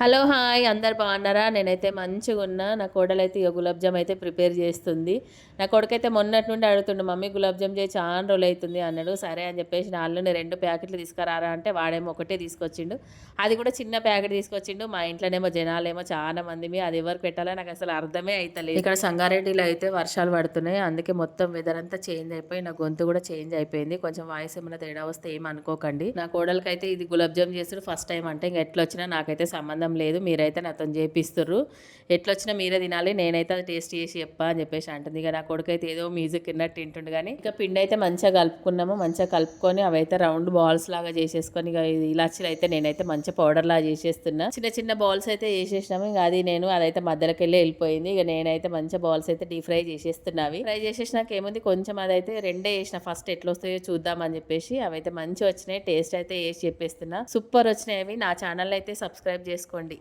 Hello! Hi! అందరు బాగున్నారా? నేనైతే మంచిగున్నా. నా కోడలైతే ఇగ గులాబ్ జామ్ అయితే ప్రిపేర్ చేస్తుంది. నా కొడుకైతే మొన్నటి నుండి అడుగుతుండు, "మమ్మీ గులాబ్ జామ్ చేయి చానా రోజులైతుంది" అన్నాడు. సరే అని చెప్పేసి నా అల్లుడిని 2 ప్యాకెట్లు తీసుకురారా అంటే వాడేమో ఒకటే తీసుకొచ్చిండు. అది కూడా చిన్న ప్యాకెట్ తీసుకొచ్చిండు. మా ఇంట్లోనేమో జనాలేమో చాలా మందిమి. అది ఎవరికి పెట్టాలో నాకసలు అర్థమే అయితలేదు. ఇక్కడ సంగారెడ్డిలో అయితే వర్షాలు పడుతున్నాయి. అందుకే మొత్తం వెదర్ అంతా చేంజ్ అయిపోయి నా గొంతు కూడా చేంజ్ అయిపోయింది. కొంచెం వాయిస్ ఏమైనా తేడా వస్తే ఏమనుకోకండి. నా కోడలికైతే ఇది గులాబ్ జామ్ చేసుడు ఫస్ట్ టైం అంటే ఇంక ఎట్లొచ్చినా నాకైతే సంబంధం లేదు. మీరైతే నాతోని చేపిస్తుర్రు. ఎట్లొచ్చినా మీరే తినాలి. నేనైతే అది టేస్ట్ చేసి చెప్పా అని చెప్పేసి అంటుంది. ఇక నా కొడుకైతే ఏదో మ్యూజిక్ విన్నట్టు తింటుండు. కానీ ఇక పిండి అయితే మంచిగా కలుపుకున్నాము. మంచిగా కలుపుకొని అవైతే రౌండ్ బాల్స్ లాగా చేసేసుకొని ఇక ఇలాచీలు అయితే నేనైతే మంచిగా పౌడర్ లాగా చేసేస్తున్నా. చిన్న చిన్న బాల్స్ అయితే చేసేసినాము. ఇక అదైతే మధ్యలోకి వెళ్ళి వెళ్ళిపోయింది. ఇక నేనైతే మంచిగా బాల్స్ అయితే డీప్ ఫ్రై చేసేస్తున్నావి. ఫ్రై చేసేసినాక ఏముంది, కొంచెం అదైతే రెండే వేసిన ఫస్ట్ ఎట్లా వస్తాయో చూద్దామని చెప్పేసి. అవైతే మంచిగా వచ్చినాయి. టేస్ట్ అయితే వేసి చెప్పేస్తున్నా. సూపర్ వచ్చినాయి అవి. నా ఛానల్ అయితే సబ్స్క్రైబ్ చేసుకోండి.